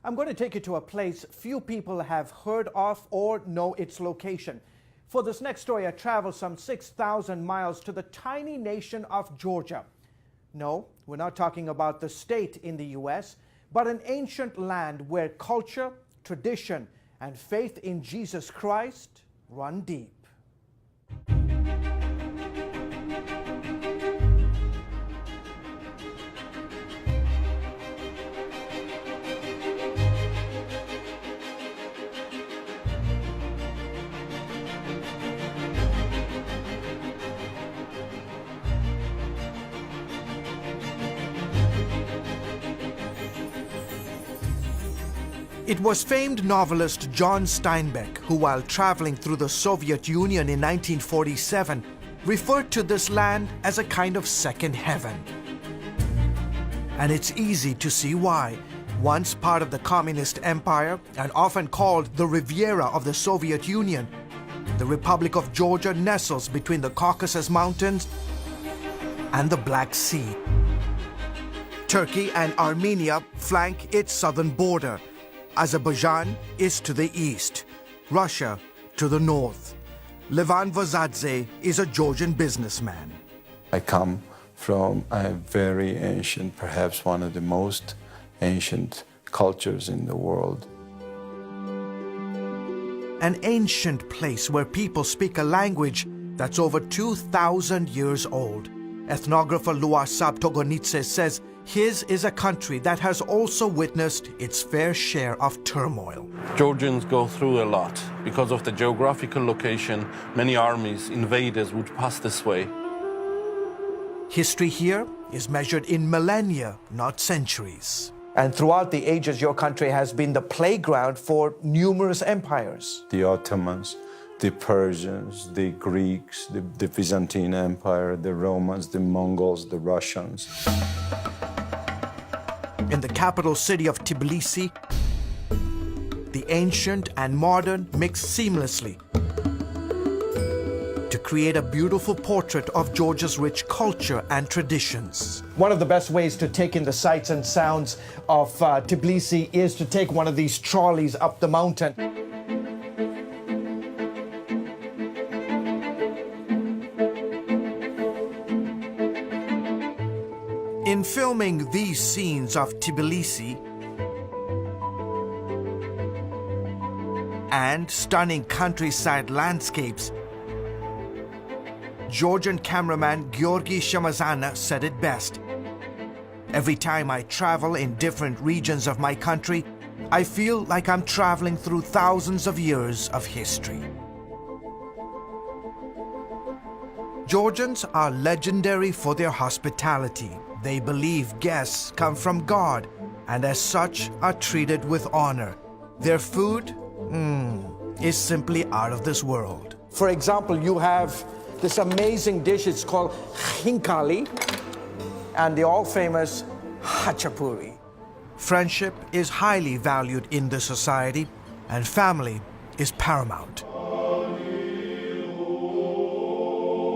I'm going to take you to a place few people have heard of or know its location. For this next story, I traveled some 6,000 miles to the tiny nation of Georgia. No, we're not talking about the state in the U.S., but an ancient land where culture, tradition, and faith in Jesus Christ run deep. It was famed novelist John Steinbeck who, while traveling through the Soviet Union in 1947, referred to this land as a kind of second heaven. And it's easy to see why. Once part of the Communist Empire and often called the Riviera of the Soviet Union, the Republic of Georgia nestles between the Caucasus Mountains and the Black Sea. Turkey and Armenia flank its southern border. Azerbaijan is to the east, Russia to the north. Levan Vazadze is a Georgian businessman. I come from a very ancient, perhaps one of the most ancient cultures in the world. An ancient place where people speak a language that's over 2,000 years old. Ethnographer Luasab Togonitse says his is a country that has also witnessed its fair share of turmoil. Georgians go through a lot. Because of the geographical location, many armies, invaders would pass this way. History here is measured in millennia, not centuries. And throughout the ages, your country has been the playground for numerous empires. The Ottomans, the Persians, the Greeks, the Byzantine Empire, the Romans, the Mongols, the Russians. In the capital city of Tbilisi, the ancient and modern mix seamlessly to create a beautiful portrait of Georgia's rich culture and traditions. One of the best ways to take in the sights and sounds of Tbilisi is to take one of these trolleys up the mountain. In filming these scenes of Tbilisi and stunning countryside landscapes, Georgian cameraman Georgi Shamazana said it best. Every time I travel in different regions of my country, I feel like I'm traveling through thousands of years of history. Georgians are legendary for their hospitality. They believe guests come from God and as such are treated with honor. Their food is simply out of this world. For example, you have this amazing dish, it's called khinkali, and the all-famous hachapuri. Friendship is highly valued in this society, and family is paramount.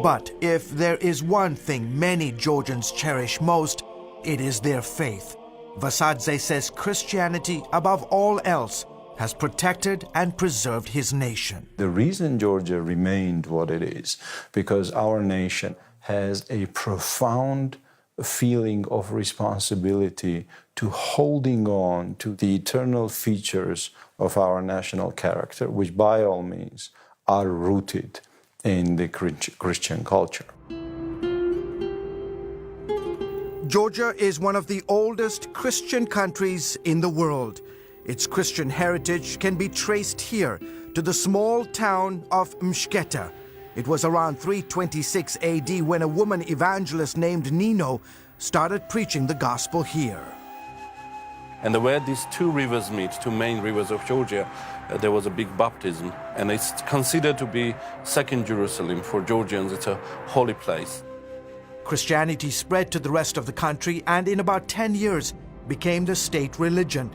But if there is one thing many Georgians cherish most, it is their faith. Vasadze says Christianity, above all else, has protected and preserved his nation. The reason Georgia remained what it is, because our nation has a profound feeling of responsibility to holding on to the eternal features of our national character, which by all means are rooted in the Christian culture. Georgia is one of the oldest Christian countries in the world. Its Christian heritage can be traced here to the small town of Mshketa. It was around 326 AD when a woman evangelist named Nino started preaching the gospel here. And where these two rivers meet, two main rivers of Georgia, there was a big baptism. And it's considered to be second Jerusalem. For Georgians, it's a holy place. Christianity spread to the rest of the country and in about 10 years became the state religion.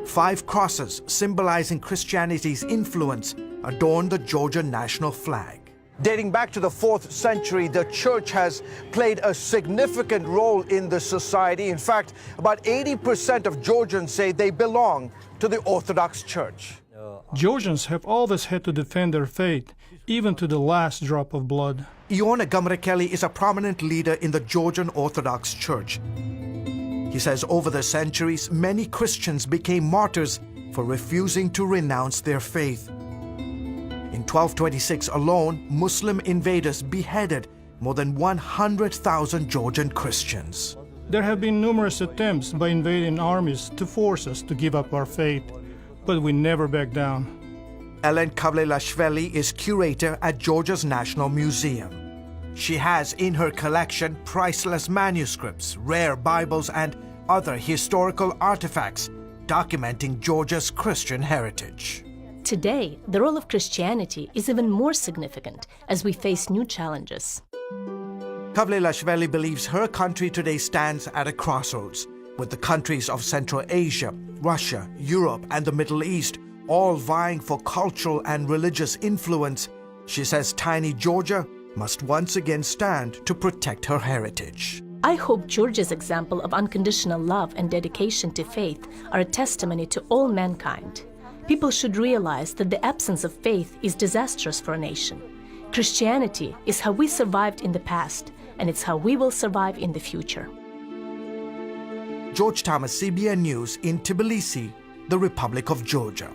5 crosses symbolizing Christianity's influence adorn the Georgia national flag. Dating back to the 4th century, the church has played a significant role in the society. In fact, about 80% of Georgians say they belong to the Orthodox Church. Georgians have always had to defend their faith, even to the last drop of blood. Iona Gamrakeli is a prominent leader in the Georgian Orthodox Church. He says over the centuries, many Christians became martyrs for refusing to renounce their faith. In 1226 alone, Muslim invaders beheaded more than 100,000 Georgian Christians. There have been numerous attempts by invading armies to force us to give up our faith, but we never back down. Ellen Kavlelashvili is curator at Georgia's National Museum. She has in her collection priceless manuscripts, rare Bibles, and other historical artifacts documenting Georgia's Christian heritage. Today, the role of Christianity is even more significant as we face new challenges. Kavlelashvili believes her country today stands at a crossroads, with the countries of Central Asia, Russia, Europe, and the Middle East all vying for cultural and religious influence. She says tiny Georgia must once again stand to protect her heritage. I hope Georgia's example of unconditional love and dedication to faith are a testimony to all mankind. People should realize that the absence of faith is disastrous for a nation. Christianity is how we survived in the past, and it's how we will survive in the future. George Thomas, CBN News in Tbilisi, the Republic of Georgia.